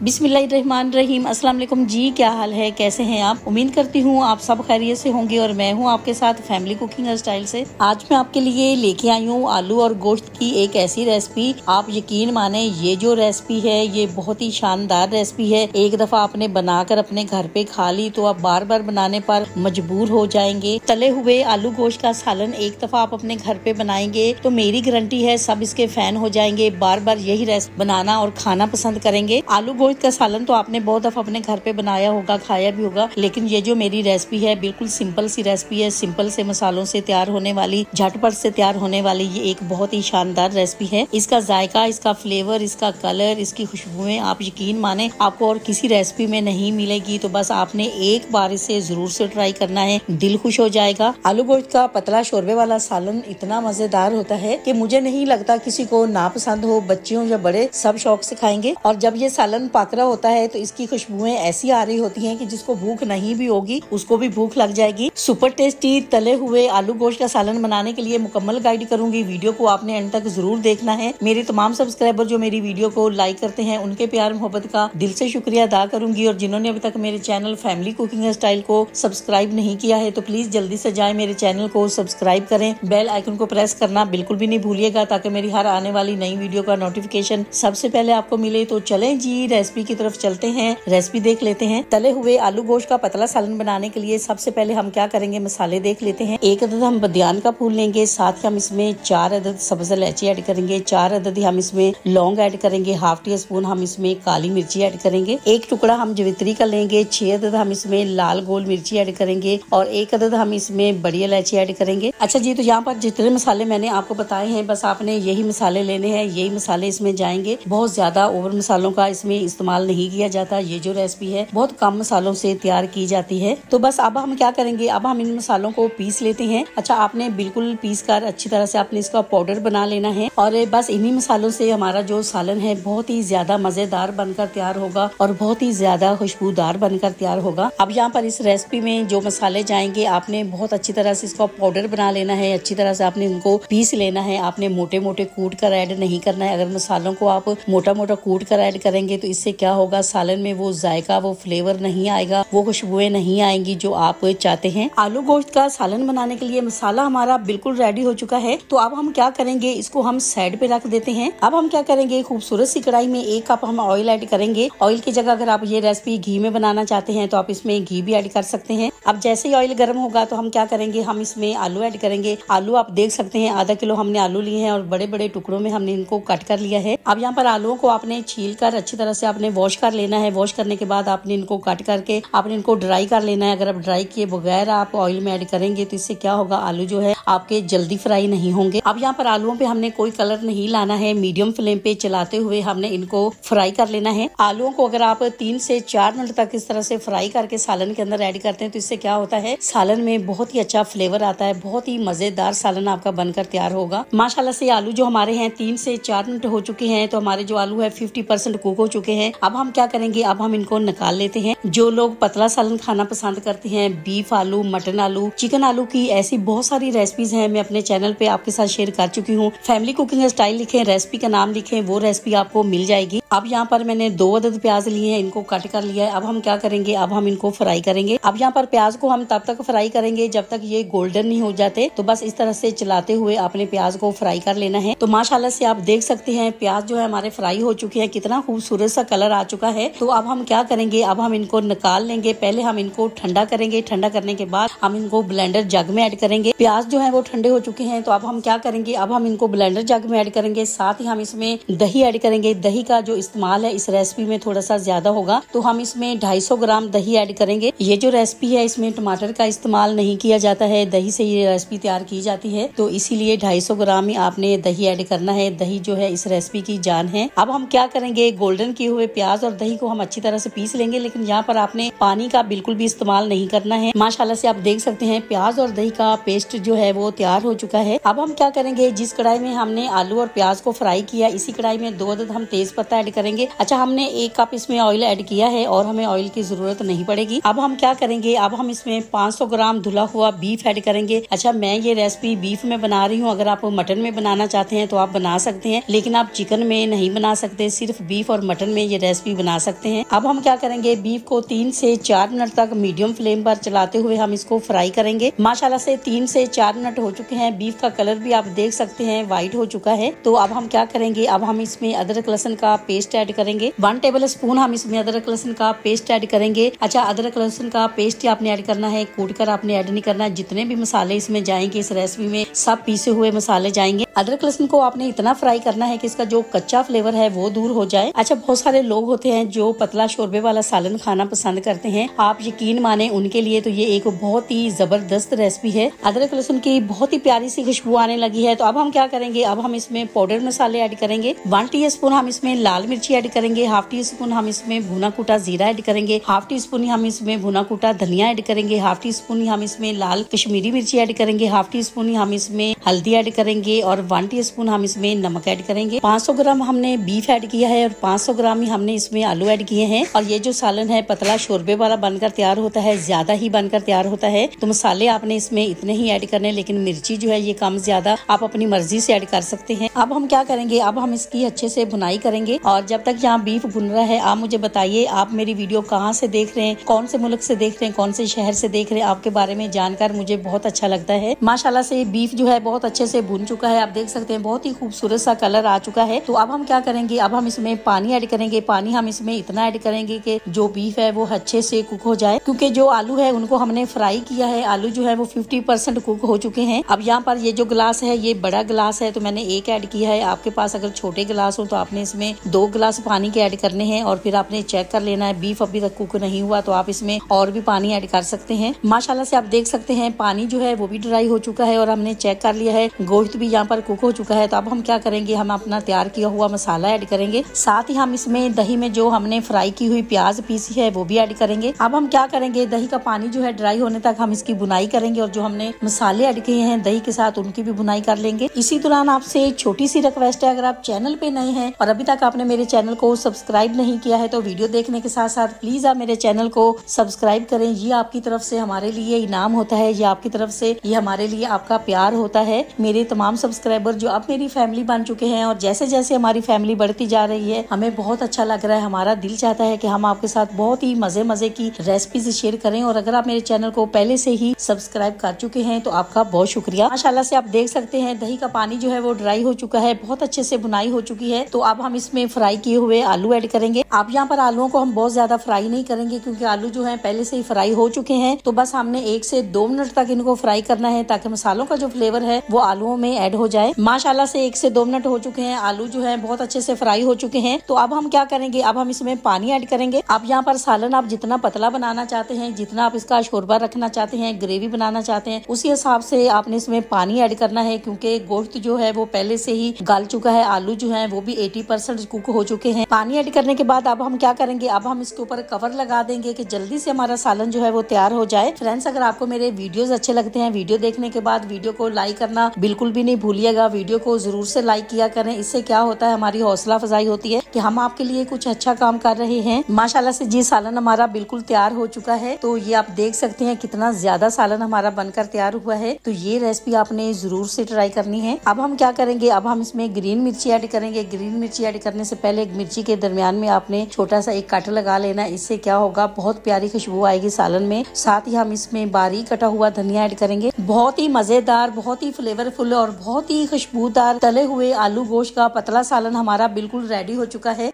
बिस्मिल्लाहिर्रहमानिर्रहीम। अस्सलाम वालेकुम जी, क्या हाल है, कैसे हैं आप? उम्मीद करती हूँ आप सब खैरियत से होंगे और मैं हूँ आपके साथ फैमिली कुकिंग स्टाइल से। आज मैं आपके लिए लेके आई हूँ आलू और गोश्त की एक ऐसी रेसिपी, आप यकीन माने ये जो रेसिपी है ये बहुत ही शानदार रेसिपी है। एक दफा आपने बनाकर अपने घर पे खा ली तो आप बार बार बनाने पर मजबूर हो जाएंगे। तले हुए आलू गोश्त का सालन एक दफा आप अपने घर पे बनाएंगे तो मेरी गारंटी है सब इसके फैन हो जाएंगे, बार बार यही रेसिपी बनाना और खाना पसंद करेंगे। आलू गोश्त का सालन तो आपने बहुत दफा अपने घर पे बनाया होगा, खाया भी होगा, लेकिन ये जो मेरी रेसिपी है बिल्कुल सिंपल सी रेसिपी है। सिंपल से मसालों से तैयार होने वाली, झटपट से तैयार होने वाली ये एक बहुत ही शानदार रेसिपी है। इसका जायका, इसका फ्लेवर, इसका कलर, इसकी खुशबुएं आप यकीन माने आपको और किसी रेसिपी में नहीं मिलेगी। तो बस आपने एक बार इसे जरूर से ट्राई करना है, दिल खुश हो जाएगा। आलू गोश्त का पतला शोरबे वाला सालन इतना मजेदार होता है कि मुझे नहीं लगता किसी को ना पसंद हो, बच्चे हो या बड़े सब शौक से खाएंगे। और जब ये सालन पाकरा होता है तो इसकी खुशबुएं ऐसी आ रही होती हैं कि जिसको भूख नहीं भी होगी उसको भी भूख लग जाएगी। सुपर टेस्टी तले हुए आलू गोश्त का सालन बनाने के लिए मुकम्मल गाइड करूंगी। वीडियो को आपने एंड तक जरूर देखना है। मेरे तमाम सब्सक्राइबर जो मेरी वीडियो को लाइक करते हैं उनके प्यार मोहब्बत का दिल से शुक्रिया अदा करूंगी, और जिन्होंने अभी तक मेरे चैनल फैमिली कुकिंग स्टाइल को सब्सक्राइब नहीं किया है तो प्लीज जल्दी से जाए मेरे चैनल को सब्सक्राइब करें। बेल आइकन को प्रेस करना बिल्कुल भी नहीं भूलिएगा ताकि मेरी हर आने वाली नई वीडियो का नोटिफिकेशन सबसे पहले आपको मिले। तो चलें जी रेसिपी की तरफ चलते हैं, रेसिपी देख लेते हैं। तले हुए आलू गोश्त का पतला सालन बनाने के लिए सबसे पहले हम क्या करेंगे, मसाले देख लेते हैं। 1 अदद हम बदियान का फूल लेंगे, साथ ही हम इसमें 4 अदद सब्ज इलायची ऐड करेंगे, 4 अदद हम इसमें लौंग ऐड करेंगे, हाफ टी स्पून हम इसमें काली मिर्ची ऐड करेंगे, 1 टुकड़ा हम जवित्री का लेंगे, 6 अदद हम इसमें लाल गोल मिर्ची ऐड करेंगे और 1 अदद हम इसमें बड़ी इलायची ऐड करेंगे। अच्छा जी, तो यहाँ पर जितने मसाले मैंने आपको बताए हैं बस आपने यही मसाले लेने हैं, यही मसाले इसमें जाएंगे। बहुत ज्यादा ओवर मसालों का इसमें इस्तेमाल नहीं किया जाता। ये जो रेसिपी है बहुत कम मसालों से तैयार की जाती है। तो बस अब हम क्या करेंगे, अब हम इन मसालों को पीस लेते हैं। अच्छा, आपने बिल्कुल पीस कर अच्छी तरह से आपने इसका पाउडर बना लेना है और बस इन्हीं मसालों से हमारा जो सालन है बहुत ही ज्यादा मजेदार बनकर तैयार होगा और बहुत ही ज्यादा खुशबूदार बनकर तैयार होगा। अब यहाँ पर इस रेसिपी में जो मसाले जाएंगे आपने बहुत अच्छी तरह से इसका पाउडर बना लेना है, अच्छी तरह से आपने इनको पीस लेना है। आपने मोटे मोटे कूट कर ऐड नहीं करना है। अगर मसालों को आप मोटा मोटा कूट कर ऐड करेंगे तो इससे क्या होगा, सालन में वो जायका, वो फ्लेवर नहीं आएगा, वो खुशबुएं नहीं आएंगी जो आप चाहते हैं। आलू गोश्त का सालन बनाने के लिए मसाला हमारा बिल्कुल रेडी हो चुका है। तो अब हम क्या करेंगे, इसको हम साइड पे रख देते हैं। अब हम क्या करेंगे, खूबसूरत सी कढ़ाई में 1 कप हम ऑयल ऐड करेंगे। ऑयल की जगह अगर आप ये रेसिपी घी में बनाना चाहते हैं तो आप इसमें घी भी ऐड कर सकते हैं। अब जैसे ही ऑयल गर्म होगा तो हम क्या करेंगे, हम इसमें आलू ऐड करेंगे। आलू आप देख सकते हैं आधा किलो हमने आलू लिए हैं और बड़े बड़े टुकड़ों में हमने इनको कट कर लिया है। अब यहाँ पर आलूओं को आपने छील कर अच्छी तरह से आपने वॉश कर लेना है। वॉश करने के बाद आपने इनको कट करके आपने इनको ड्राई कर लेना है। अगर आप ड्राई किए बगैर आप ऑयल में ऐड करेंगे तो इससे क्या होगा, आलू जो है आपके जल्दी फ्राई नहीं होंगे। अब यहाँ पर आलूओं पे हमने कोई कलर नहीं लाना है, मीडियम फ्लेम पे चलाते हुए हमने इनको फ्राई कर लेना है। आलूओं को अगर आप 3 से 4 मिनट तक इस तरह से फ्राई करके सालन के अंदर ऐड करते हैं तो इससे क्या होता है, सालन में बहुत ही अच्छा फ्लेवर आता है, बहुत ही मजेदार सालन आपका बनकर तैयार होगा। माशाल्लाह से आलू जो हमारे हैं 3 से 4 मिनट हो चुके हैं, तो हमारे जो आलू है 50% कुक हो चुके हैं। अब हम क्या करेंगे, अब हम इनको निकाल लेते हैं। जो लोग पतला सालन खाना पसंद करते हैं, बीफ आलू, मटन आलू, चिकन आलू की ऐसी बहुत सारी रेसिपीज हैं, मैं अपने चैनल पे आपके साथ शेयर कर चुकी हूँ। फैमिली कुकिंग स्टाइल लिखें, रेसिपी का नाम लिखें, वो रेसिपी आपको मिल जाएगी। अब यहाँ पर मैंने 2 अदद प्याज लिए हैं, इनको कट कर लिया है। अब हम क्या करेंगे, अब हम इनको फ्राई करेंगे। अब यहाँ पर प्याज को हम तब तक फ्राई करेंगे जब तक ये गोल्डन नहीं हो जाते। तो बस इस तरह से चलाते हुए अपने प्याज को फ्राई कर लेना है। तो माशाल्लाह से आप देख सकते हैं प्याज जो है हमारे फ्राई हो चुके हैं, कितना खूबसूरत सा कलर आ चुका है। तो अब हम क्या करेंगे, अब हम इनको निकाल लेंगे। पहले हम इनको ठंडा करेंगे, ठंडा करने के बाद हम इनको ब्लेंडर जग में ऐड करेंगे। प्याज जो है वो ठंडे हो चुके हैं, तो अब हम क्या करेंगे, अब हम इनको ब्लेंडर जग में ऐड करेंगे। साथ ही हम इसमें दही ऐड करेंगे। दही का जो इस्तेमाल है इस रेसिपी में थोड़ा सा ज्यादा होगा, तो हम इसमें 250 ग्राम दही ऐड करेंगे। ये जो रेसिपी है इसमें टमाटर का इस्तेमाल नहीं किया जाता है, दही से ये रेसिपी तैयार की जाती है, तो इसीलिए 250 ग्राम ही आपने दही ऐड करना है। दही जो है इस रेसिपी की जान है। अब हम क्या करेंगे, गोल्डन किए हुए प्याज और दही को हम अच्छी तरह से पीस लेंगे, लेकिन यहाँ पर आपने पानी का बिल्कुल भी इस्तेमाल नहीं करना है। माशाल्लाह से आप देख सकते हैं प्याज और दही का पेस्ट जो है वो तैयार हो चुका है। अब हम क्या करेंगे, जिस कढ़ाई में हमने आलू और प्याज को फ्राई किया इसी कढ़ाई में 2 अदद हम तेज पत्ता ऐड करेंगे। अच्छा, हमने 1 कप इसमें ऑयल ऐड किया है और हमें ऑयल की जरूरत नहीं पड़ेगी। अब हम क्या करेंगे, अब हम इसमें 500 ग्राम धुला हुआ बीफ ऐड करेंगे। अच्छा, मैं ये रेसिपी बीफ में बना रही हूँ, अगर आप मटन में बनाना चाहते हैं तो आप बना सकते हैं, लेकिन आप चिकन में नहीं बना सकते, सिर्फ बीफ और मटन में ये रेसिपी बना सकते हैं। अब हम क्या करेंगे, बीफ को 3 से 4 मिनट तक मीडियम फ्लेम पर चलाते हुए हम इसको फ्राई करेंगे। माशाल्लाह से 3 से 4 मिनट हो चुके हैं, बीफ का कलर भी आप देख सकते हैं व्हाइट हो चुका है। तो अब हम क्या करेंगे, अब हम इसमें अदरक लहसुन का पेस्ट ऐड करेंगे। 1 टेबल स्पून हम इसमें अदरक लहसुन का पेस्ट ऐड करेंगे। अच्छा, अदरक लहसुन का पेस्ट आपने ऐड करना है, कूट कर आपने ऐड नहीं करना है। जितने भी मसाले इसमें जाएंगे इस रेसिपी में, सब पीसे हुए मसाले जाएंगे। अदरक लहसुन को आपने इतना फ्राई करना है कि इसका जो कच्चा फ्लेवर है वो दूर हो जाए। अच्छा, बहुत सारे लोग होते हैं जो पतला शोरबे वाला सालन खाना पसंद करते हैं, आप यकीन माने उनके लिए तो ये एक बहुत ही जबरदस्त रेसिपी है। अदरक लहसुन की बहुत ही प्यारी सी खुशबू आने लगी है। तो अब हम क्या करेंगे, अब हम इसमें पाउडर मसाले ऐड करेंगे। 1 टीस्पून हम इसमें लाल मिर्ची ऐड करेंगे, 1/2 टीस्पून हम इसमें भुना कुटा जीरा ऐड करेंगे, 1/2 टीस्पून हम इसमें भुना कुटा धनिया ऐड करेंगे, 1/2 टीस्पून हम इसमें लाल कश्मीरी मिर्ची ऐड करेंगे, 1/2 टीस्पून हम इसमें हल्दी ऐड करेंगे और 1 टीस्पून हम इसमें नमक ऐड करेंगे। 500 ग्राम हमने बीफ ऐड किया है और 500 ग्राम ही हमने इसमें आलू ऐड किए हैं। और ये जो सालन है पतला शोरबे वाला बनकर तैयार होता है, ज्यादा ही बनकर तैयार होता है। तो मसाले आपने इसमें इतने ही ऐड करने, लेकिन मिर्ची जो है ये कम ज्यादा आप अपनी मर्जी से ऐड कर सकते हैं। अब हम क्या करेंगे, अब हम इसकी अच्छे से भुनाई करेंगे। और जब तक यहाँ बीफ भुन रहा है, आप मुझे बताइए आप मेरी वीडियो कहाँ से देख रहे हैं, कौन से मुल्क से देख रहे हैं, कौन से शहर से देख रहे हैं। आपके बारे में जानकर मुझे बहुत अच्छा लगता है। माशाल्लाह से बीफ जो है बहुत अच्छे से भुन चुका है, आप देख सकते हैं बहुत ही खूबसूरत सा कलर आ चुका है। तो अब हम क्या करेंगे, अब हम इसमें पानी ऐड करेंगे। पानी हम इसमें इतना ऐड करेंगे कि जो बीफ है वो अच्छे से कुक हो जाए, क्योंकि जो आलू है उनको हमने फ्राई किया है, आलू जो है वो 50% कुक हो चुके हैं। अब यहाँ पर ये जो गिलास है ये बड़ा गिलास है, तो मैंने 1 ऐड किया है। आपके पास अगर छोटे गिलास हो तो आपने इसमें 2 गिलास पानी के ऐड करने हैं और फिर आपने चेक कर लेना है। बीफ अभी तक कुक नहीं हुआ तो आप इसमें और भी पानी ऐड कर सकते हैं। माशाल्लाह से आप देख सकते हैं पानी जो है वो भी ड्राई हो चुका है और हमने चेक कर लिया है, गोश्त भी यहाँ पर कुक हो चुका है। तो अब हम क्या करेंगे, हम अपना तैयार किया हुआ मसाला ऐड करेंगे, साथ ही हम इसमें दही में जो हमने फ्राई की हुई प्याज पीसी है वो भी ऐड करेंगे। अब हम क्या करेंगे, दही का पानी जो है ड्राई होने तक हम इसकी बुनाई करेंगे और जो हमने मसाले ऐड किए हैं दही के साथ उनकी भी बुनाई कर लेंगे। इसी दौरान आपसे एक छोटी सी रिक्वेस्ट है, अगर आप चैनल पे नए हैं और अभी तक आपने मेरे चैनल को सब्सक्राइब नहीं किया है तो वीडियो देखने के साथ साथ प्लीज आप मेरे चैनल को सब्सक्राइब करें। ये आपकी तरफ से हमारे लिए इनाम होता है, ये आपकी तरफ से ये हमारे लिए आपका प्यार होता है। मेरे तमाम सब्सक्राइबर जो अब मेरी फैमिली बन चुके हैं और जैसे जैसे हमारी फैमिली बढ़ती जा रही है हमें बहुत अच्छा लग रहा है। हमारा दिल चाहता है कि हम आपके साथ बहुत ही मजे मजे की रेसिपीज शेयर करें। और अगर आप मेरे चैनल को पहले से ही सब्सक्राइब कर चुके हैं तो आपका बहुत शुक्रिया। माशाल्लाह से आप देख सकते हैं दही का पानी जो है वो ड्राई हो चुका है, बहुत अच्छे से बुनाई हो चुकी है। तो अब हम इसमें फ्राई किए हुए आलू ऐड करेंगे। अब यहाँ पर आलूओं को हम बहुत ज्यादा फ्राई नहीं करेंगे क्योंकि आलू जो है पहले से ही फ्राई हो चुके हैं। तो बस हमने 1 से 2 मिनट तक इनको फ्राई करना है ताकि मसालों का जो फ्लेवर है वो आलूओं में ऐड हो जाए। माशाल्लाह से 1 से 2 मिनट हो चुके हैं, आलू जो है बहुत अच्छे से फ्राई हो चुके हैं। तो अब हम क्या करेंगे, अब हम इसमें पानी ऐड करेंगे। अब यहाँ पर सालन आप जितना पतला बनाना चाहते हैं, जितना आप इसका शोरबा रखना चाहते हैं, ग्रेवी बनाना चाहते हैं, उसी हिसाब से आपने इसमें पानी ऐड करना है क्योंकि गोश्त जो है वो पहले से ही गल चुका है, आलू जो है वो भी 80% कुक हो चुके हैं। पानी ऐड करने के बाद अब हम क्या करेंगे, अब हम इसके ऊपर कवर लगा देंगे कि जल्दी से हमारा सालन जो है वो तैयार हो जाए। फ्रेंड्स, अगर आपको मेरे वीडियोस अच्छे लगते हैं, वीडियो देखने के बाद वीडियो को लाइक करना बिल्कुल भी नहीं भूलिएगा। वीडियो को जरूर से लाइक किया करें, इससे क्या होता है हमारी हौसला अफजाई होती है कि हम आपके लिए कुछ अच्छा काम कर रहे हैं। माशाल्लाह से जी सालन हमारा बिल्कुल तैयार हो चुका है। तो ये आप देख सकते हैं कितना ज्यादा सालन हमारा बनकर तैयार हुआ है। तो ये रेसिपी आपने जरूर से ट्राई करनी है। अब हम क्या करेंगे, अब हम इसमें ग्रीन मिर्ची ऐड करेंगे। ग्रीन मिर्ची ऐड करने से पहले एक मिर्ची के दरमियान में आपने छोटा सा एक कट लगा लेना, इससे क्या होगा बहुत प्यारी खुशबू आएगी सालन में। साथ ही हम इसमें बारीक कटा हुआ धनिया ऐड करेंगे। बहुत ही मजेदार, बहुत ही फ्लेवरफुल और बहुत ही खुशबूदार तले हुए आलू गोश्त का पतला सालन हमारा बिल्कुल रेडी हो चुका है।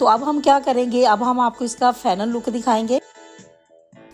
तो अब हम क्या करेंगे, अब हम आपको इसका फाइनल लुक दिखाएंगे।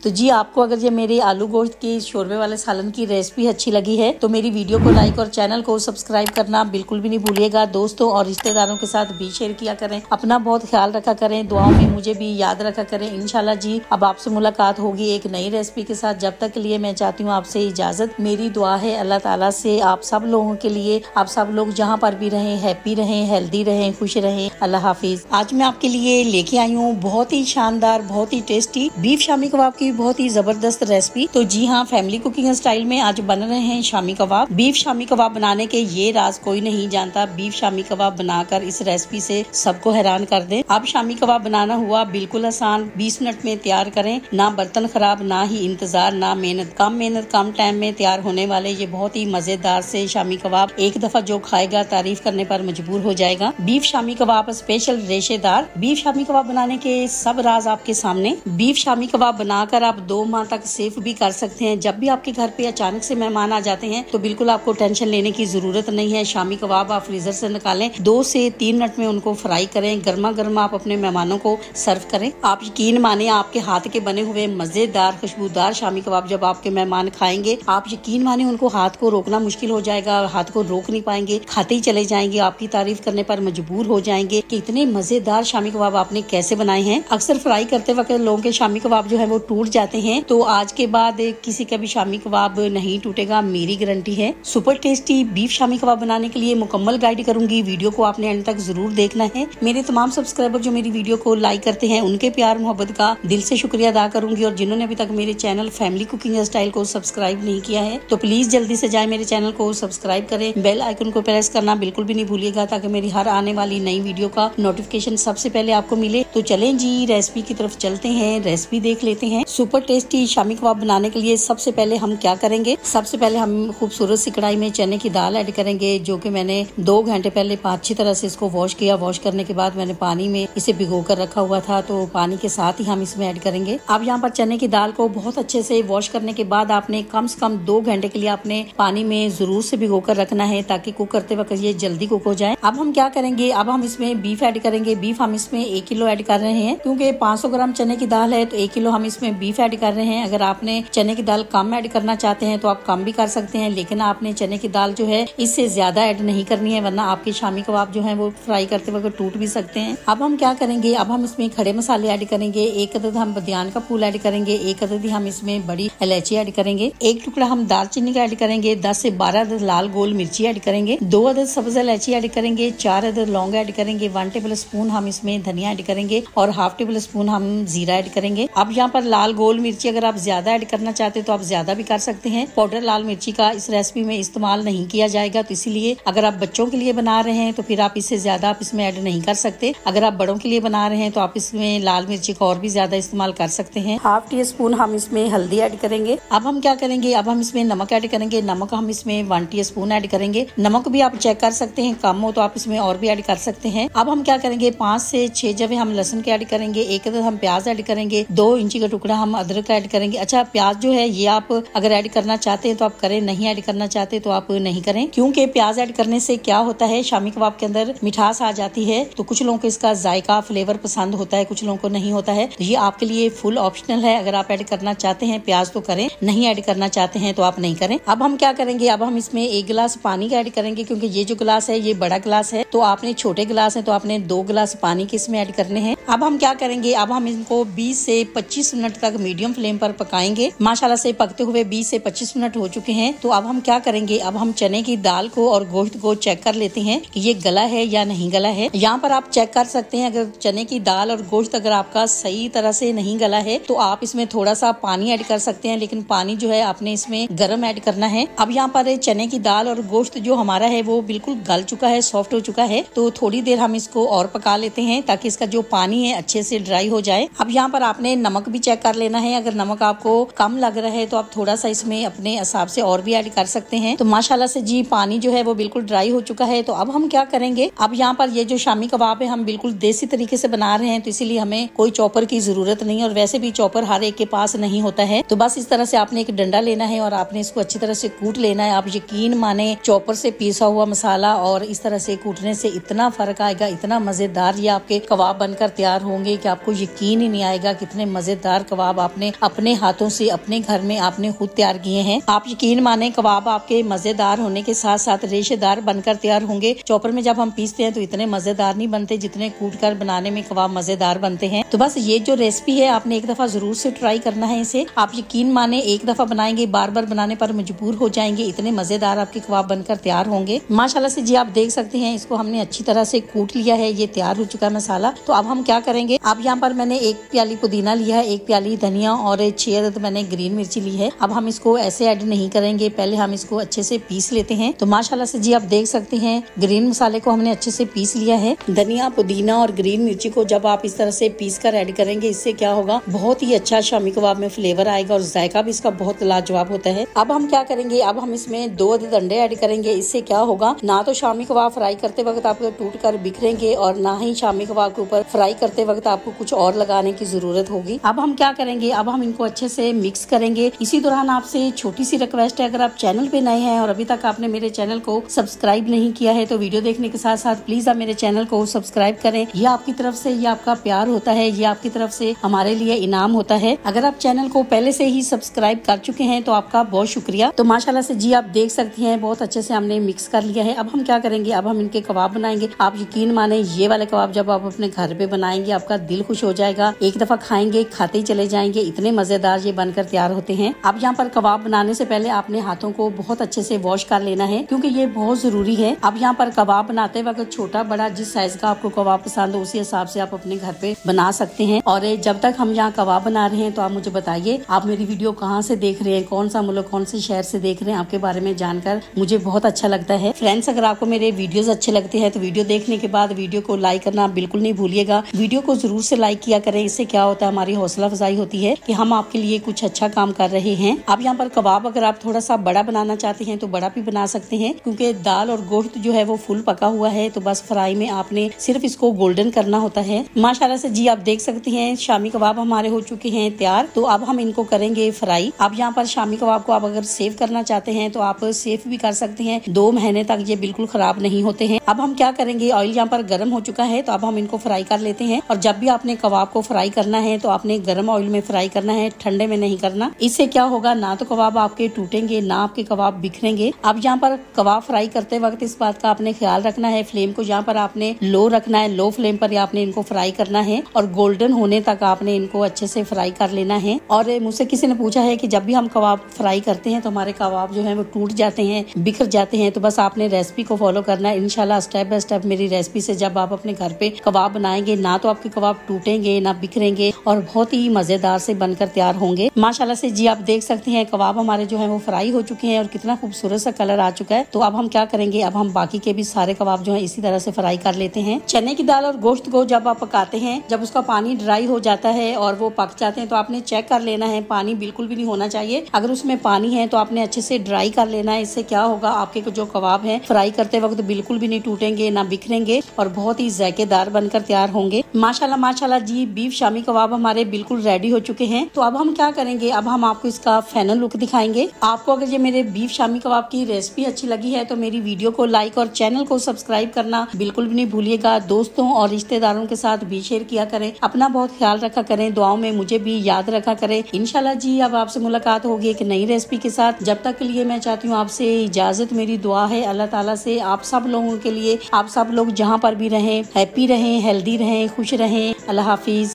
तो जी आपको अगर ये मेरे आलू गोश्त की शोरबे वाले सालन की रेसिपी अच्छी लगी है तो मेरी वीडियो को लाइक और चैनल को सब्सक्राइब करना बिल्कुल भी नहीं भूलिएगा। दोस्तों और रिश्तेदारों के साथ भी शेयर किया करें। अपना बहुत ख्याल रखा करें, दुआओं में मुझे भी याद रखा करें। इंशाल्लाह जी अब आपसे मुलाकात होगी एक नई रेसिपी के साथ। जब तक के लिए मैं चाहती हूँ आपसे इजाजत। मेरी दुआ है अल्लाह ताला से आप सब लोगों के लिए, आप सब लोग जहाँ पर भी रहें हैप्पी रहें, हेल्दी रहें, खुश रहें। अल्लाह हाफिज। आज मैं आपके लिए लेके आई हूँ बहुत ही शानदार, बहुत ही टेस्टी बीफ शामी कबाब की बहुत ही जबरदस्त रेसिपी। तो जी हाँ, फैमिली कुकिंग स्टाइल में आज बन रहे हैं शामी कबाब। बीफ शामी कबाब बनाने के ये राज कोई नहीं जानता। बीफ शामी कबाब बनाकर इस रेसिपी से सबको हैरान कर दें। अब शामी कबाब बनाना हुआ बिल्कुल आसान, 20 मिनट में तैयार करें। ना बर्तन खराब, ना ही इंतजार, ना मेहनत, कम टाइम में तैयार होने वाले ये बहुत ही मजेदार से शामी कबाब एक दफा जो खाएगा तारीफ करने पर मजबूर हो जाएगा। बीफ शामी कबाब स्पेशल रेशेदार। बीफ शामी कबाब बनाने के सब राज आपके सामने। बीफ शामी कबाब बनाकर आप 2 माह तक सेव भी कर सकते हैं। जब भी आपके घर पे अचानक से मेहमान आ जाते हैं तो बिल्कुल आपको टेंशन लेने की जरूरत नहीं है। शामी कबाब आप फ्रीजर से निकालें, 2 से 3 मिनट में उनको फ्राई करें, गर्मा गर्म आप अपने मेहमानों को सर्व करें। आप यकीन माने, आपके हाथ के बने हुए मजेदार खुशबूदार शामी कबाब जब आपके मेहमान खाएंगे, आप यकीन माने उनको हाथ को रोकना मुश्किल हो जाएगा, हाथ को रोक नहीं पाएंगे, खाते ही चले जाएंगे, आपकी तारीफ करने पर मजबूर हो जाएंगे कि इतने मजेदार शामी कबाब आपने कैसे बनाए हैं। अक्सर फ्राई करते वक्त लोगों के शामी कबाब जो है वो टूट जाते हैं, तो आज के बाद किसी का भी शामी कबाब नहीं टूटेगा, मेरी गारंटी है। Super tasty beef shami kebab बनाने के लिए मुकम्मल गाइड करूंगी, वीडियो को आपने एंड तक जरूर देखना है। मेरे तमाम सब्सक्राइबर जो मेरी वीडियो को लाइक करते हैं उनके प्यार मोहब्बत का दिल से शुक्रिया अदा करूंगी, और जिन्होंने अभी तक मेरे चैनल फैमिली कुकिंग स्टाइल को सब्सक्राइब नहीं किया है तो प्लीज जल्दी से जाए मेरे चैनल को सब्सक्राइब करें, बेल आइकन को प्रेस करना बिल्कुल भी नहीं भूलिएगा ताकि मेरी हर आने वाली नई वीडियो का नोटिफिकेशन सबसे पहले आपको मिले। तो चलें जी, रेसिपी की तरफ चलते हैं, रेसिपी देख लेते हैं। सुपर टेस्टी शामी कबाब बनाने के लिए सबसे पहले हम क्या करेंगे, सबसे पहले हम खूबसूरत सी कढ़ाई में चने की दाल ऐड करेंगे, जो कि मैंने 2 घंटे पहले अच्छी तरह से इसको वॉश किया। वॉश करने के बाद मैंने पानी में इसे भिगो कर रखा हुआ था, तो पानी के साथ ही हम इसमें ऐड करेंगे। अब यहाँ पर चने की दाल को बहुत अच्छे से वॉश करने के बाद आपने कम से कम 2 घंटे के लिए अपने पानी में जरूर से भिगो कर रखना है ताकि कुक करते वक्त ये जल्दी कुक हो जाए। अब हम क्या करेंगे, अब हम इसमें बीफ ऐड करेंगे। बीफ हम इसमें 1 किलो ऐड कर रहे हैं, क्योंकि 500 ग्राम चने की दाल है तो 1 किलो हम इसमें बीफ ऐड कर रहे हैं। अगर आपने चने की दाल कम ऐड करना चाहते हैं तो आप कम भी कर सकते हैं, लेकिन आपने चने की दाल जो है इससे ज्यादा ऐड नहीं करनी है, वरना आपके शामी कबाब जो है वो फ्राई करते वक्त टूट भी सकते हैं। अब हम क्या करेंगे, अब हम इसमें खड़े मसाले ऐड करेंगे। 1 अदद हम बदियान का फूल ऐड करेंगे, 1 अदद हम इसमें बड़ी इलायची ऐड करेंगे, 1 टुकड़ा हम दालचीनी का ऐड करेंगे, 10 से 12 अदद लाल गोल मिर्ची ऐड करेंगे, 2 अदद सब्ज इलायची ऐड करेंगे, 4 अदद लौंग ऐड करेंगे, 1 टेबल स्पून हम इसमें धनिया ऐड करेंगे और 1/2 टेबल स्पून हम जीरा ऐड करेंगे। अब यहाँ पर लाल गोल मिर्ची अगर आप ज्यादा ऐड करना चाहते हैं तो आप ज्यादा भी कर सकते हैं। पाउडर लाल मिर्ची का इस रेसिपी में इस्तेमाल नहीं किया जाएगा, तो इसीलिए अगर आप बच्चों के लिए बना रहे हैं तो फिर आप इससे ज्यादा आप इसमें ऐड नहीं कर सकते। अगर आप बड़ों के लिए बना रहे हैं तो आप इसमें लाल मिर्ची का और भी ज्यादा इस्तेमाल कर सकते हैं। 1/2 टीस्पून हम इसमें हल्दी ऐड करेंगे। अब हम क्या करेंगे, अब हम इसमें नमक ऐड करेंगे। नमक हम इसमें 1 टीस्पून ऐड करेंगे। नमक भी आप चेक कर सकते हैं, कम हो तो आप इसमें और भी ऐड कर सकते हैं। अब हम क्या करेंगे, 5 से 6 जवे हम लहसुन के ऐड करेंगे, 1 अदद हम प्याज ऐड करेंगे, 2 इंची का टुकड़ा हम अदरक ऐड करेंगे। अच्छा, प्याज जो है ये आप अगर ऐड करना चाहते हैं तो आप करें, नहीं ऐड करना चाहते तो आप नहीं करें, क्योंकि प्याज ऐड करने से क्या होता है, शामी कबाब के अंदर मिठास आ जाती है। तो कुछ लोगों को इसका जायका फ्लेवर पसंद होता है, कुछ लोगों को नहीं होता है। तो ये आपके लिए फुल ऑप्शनल है। अगर आप ऐड करना चाहते हैं प्याज तो करें, नहीं ऐड करना चाहते हैं तो आप नहीं करें। अब हम क्या करेंगे, अब हम इसमें 1 गिलास पानी का ऐड करेंगे, क्योंकि ये जो गिलास है ये बड़ा गिलास है, तो आपने छोटे गिलास है तो आपने 2 गिलास पानी के इसमें ऐड करने हैं। अब हम क्या करेंगे, अब हम इनको 20 से 25 मिनट तक मीडियम फ्लेम पर पकाएंगे। माशाल्लाह से पकते हुए 20 से 25 मिनट हो चुके हैं। तो अब हम क्या करेंगे, अब हम चने की दाल को और गोश्त को चेक कर लेते हैं कि ये गला है या नहीं गला है। यहाँ पर आप चेक कर सकते हैं, अगर चने की दाल और गोश्त अगर आपका सही तरह से नहीं गला है तो आप इसमें थोड़ा सा पानी ऐड कर सकते हैं, लेकिन पानी जो है आपने इसमें गर्म ऐड करना है। अब यहाँ पर चने की दाल और गोश्त जो हमारा है वो बिल्कुल गल चुका है, सॉफ्ट हो चुका है, तो थोड़ी देर हम इसको और पका लेते हैं ताकि इसका जो पानी है अच्छे से ड्राई हो जाए। अब यहाँ पर आपने नमक भी चेक कर लेना है, अगर नमक आपको कम लग रहा है तो आप थोड़ा सा इसमें अपने हिसाब से और भी ऐड कर सकते हैं। तो माशाल्लाह से जी पानी जो है वो बिल्कुल ड्राई हो चुका है। तो अब हम क्या करेंगे, अब यहाँ पर ये जो शामी कबाब है हम बिल्कुल देसी तरीके से बना रहे हैं, तो इसीलिए हमें कोई चॉपर की जरूरत नहीं है, और वैसे भी चॉपर हर एक के पास नहीं होता है। तो बस इस तरह से आपने एक डंडा लेना है और आपने इसको अच्छी तरह से कूट लेना है। आप यकीन माने, चॉपर से पीसा हुआ मसाला और इस तरह से कूटने से इतना फर्क आएगा, इतना मजेदार ये आपके कबाब बनकर तैयार होंगे कि आपको यकीन ही नहीं आएगा कितने मजेदार कबाब आपने अपने हाथों से अपने घर में आपने खुद तैयार किए हैं। आप यकीन माने, कबाब आपके मजेदार होने के साथ साथ रेशेदार बनकर तैयार होंगे। चॉपर में जब हम पीसते हैं तो इतने मजेदार नहीं बनते जितने कूट कर बनाने में कबाब मजेदार बनते हैं। तो बस ये जो रेसिपी है आपने एक दफा जरूर से ट्राई करना है इसे। आप यकीन माने, एक दफा बनाएंगे बार बार बनाने पर मजबूर हो जाएंगे, इतने मजेदार आपके कबाब बनकर तैयार होंगे। माशाल्लाह से जी आप देख सकते हैं, इसको हमने अच्छी तरह से कूट लिया है, ये तैयार हो चुका है मसाला। तो अब हम क्या करेंगे, अब यहाँ पर मैंने 1 प्याली पुदीना लिया है, 1 प्याली धनिया और 6 अदद मैंने ग्रीन मिर्ची ली है। अब हम इसको ऐसे ऐड नहीं करेंगे, पहले हम इसको अच्छे से पीस लेते हैं। तो माशाल्लाह से जी आप देख सकते हैं ग्रीन मसाले को हमने अच्छे से पीस लिया है। धनिया, पुदीना और ग्रीन मिर्ची को जब आप इस तरह से पीस कर ऐड करेंगे, इससे क्या होगा, बहुत ही अच्छा शामी कबाब में फ्लेवर आएगा और जायका भी इसका बहुत लाजवाब होता है। अब हम क्या करेंगे, अब हम इसमें 2 अदद अंडे ऐड करेंगे। इससे क्या होगा, ना तो शामी कबाब फ्राई करते वक्त आपको टूट कर बिखरेंगे और ना ही शामी कबाब के ऊपर फ्राई करते वक्त आपको कुछ और लगाने की जरूरत होगी। अब हम क्या करेंगे, अब हम इनको अच्छे से मिक्स करेंगे। इसी दौरान आपसे छोटी सी रिक्वेस्ट है, अगर आप चैनल पे नए हैं और अभी तक आपने मेरे चैनल को सब्सक्राइब नहीं किया है तो वीडियो देखने के साथ साथ प्लीज आप मेरे चैनल को सब्सक्राइब करें। ये आपकी तरफ से, ये आपका प्यार होता है, ये आपकी तरफ से हमारे लिए इनाम होता है। अगर आप चैनल को पहले से ही सब्सक्राइब कर चुके हैं तो आपका बहुत शुक्रिया। तो माशाल्लाह से जी आप देख सकती हैं बहुत अच्छे से हमने मिक्स कर लिया है। अब हम क्या करेंगे, अब हम इनके कबाब बनाएंगे। आप यकीन माने ये वाले कबाब जब आप अपने घर पे बनाएंगे आपका दिल खुश हो जाएगा। एक दफा खाएंगे खाते ही चले जाएंगे, इतने मजेदार ये बनकर तैयार होते हैं। अब यहाँ पर कबाब बनाने से पहले आपने हाथों को बहुत अच्छे से वॉश कर लेना है, क्योंकि ये बहुत जरूरी है। अब यहाँ पर कबाब बनाते वक्त छोटा बड़ा जिस साइज का आपको कबाब पसंद हो उसी हिसाब से आप अपने घर पे बना सकते हैं। और जब तक हम यहाँ कबाब बना रहे हैं तो आप मुझे बताइए आप मेरी वीडियो कहाँ से देख रहे हैं, कौन सा मुल्क, कौन से शहर से देख रहे हैं। आपके बारे में जानकर मुझे बहुत अच्छा लगता है। फ्रेंड्स, अगर आपको मेरे वीडियोस अच्छे लगते हैं तो वीडियो देखने के बाद वीडियो को लाइक करना बिल्कुल नहीं भूलिएगा। वीडियो को जरूर से लाइक किया करें, इससे क्या होता है हमारी हौसला अफजाई होती है कि हम आपके लिए कुछ अच्छा काम कर रहे हैं। अब यहाँ पर कबाब अगर आप थोड़ा सा बड़ा बनाना चाहते हैं तो बड़ा भी बना सकते हैं, क्योंकि दाल और गोश्त जो है वो फुल पका हुआ है। तो बस फ्राई में आपने सिर्फ इसको गोल्डन करना होता है। माशाल्लाह से जी आप देख सकते हैं शामी कबाब हमारे हो चुके हैं तैयार। तो अब हम इनको करेंगे फ्राई। अब यहाँ पर शामी कबाब को आप अगर सेव करना चाहते हैं तो आप सेव भी कर सकते हैं, 2 महीने तक ये बिल्कुल खराब नहीं होते हैं। अब हम क्या करेंगे, ऑयल यहाँ पर गर्म हो चुका है तो अब हम इनको फ्राई कर लेते हैं। और जब भी आपने कबाब को फ्राई करना है तो आपने गर्म ऑयल में फ्राई करना है, ठंडे में नहीं करना। इससे क्या होगा, ना तो कबाब आपके टूटेंगे ना आपके कबाब बिखरेंगे। अब यहाँ पर कबाब फ्राई करते वक्त इस बात का आपने ख्याल रखना है, फ्लेम को यहाँ पर आपने लो रखना है, लो फ्लेम पर आपने इनको फ्राई करना है और गोल्डन होने तक आपने इनको अच्छे से फ्राई कर लेना है। और मुझसे किसी ने पूछा है कि जब भी हम कबाब फ्राई करते हैं तो हमारे कबाब जो है वो टूट जाते हैं, बिखर जाते हैं। तो बस आपने रेसिपी को फॉलो करना है। इंशाल्लाह स्टेप बाय स्टेप मेरी रेसिपी से जब आप अपने घर पे कबाब बनाएंगे, ना तो आपके कबाब टूटेंगे ना बिखरेंगे और बहुत ही मजेदार से बनकर तैयार होंगे। माशाल्लाह से जी आप देख सकते हैं कबाब हमारे जो है वो फ्राई हो चुके हैं और कितना खूबसूरत सा कलर आ चुका है। तो अब हम क्या करेंगे, अब हम बाकी के भी सारे कबाब जो है इसी तरह से फ्राई कर लेते हैं। चने की दाल और गोश्त को जब आप पकाते हैं, जब उसका पानी ड्राई हो जाता है और वो पक जाते हैं तो आपने चेक कर लेना है, पानी बिल्कुल भी नहीं होना चाहिए। अगर उसमें पानी है तो आपने अच्छे से ड्राई कर लेना है। इससे क्या होगा, आपके जो कबाब हैं फ्राई करते वक्त बिल्कुल भी नहीं टूटेंगे ना बिखरेंगे और बहुत ही जायकेदार बनकर तैयार होंगे। माशाल्लाह माशाल्लाह जी बीफ शामी कबाब हमारे बिल्कुल रेडी हो चुके हैं। तो अब हम क्या करेंगे, अब हम आपको इसका फाइनल लुक दिखाएंगे। आपको अगर ये मेरे बीफ शामी कबाब की रेसिपी अच्छी लगी है तो मेरी वीडियो को लाइक और चैनल को सब्सक्राइब करना बिल्कुल भी नहीं भूलिएगा। दोस्तों और रिश्तेदारों के साथ भी शेयर किया करें। अपना बहुत ख्याल रखा करें, दुआओं में मुझे भी याद रखा करें। इंशाल्लाह जी अब आपसे मुलाकात होगी एक नई रेसिपी के साथ। जब तक के लिए मैं चाहती हूँ आपसे इजाजत। मेरी दुआ है अल्लाह ताला से आप सब लोगों के लिए, आप सब लोग जहाँ पर भी रहें हैप्पी रहें, हेल्दी रहें, खुश रहें। अल्लाह हाफिज।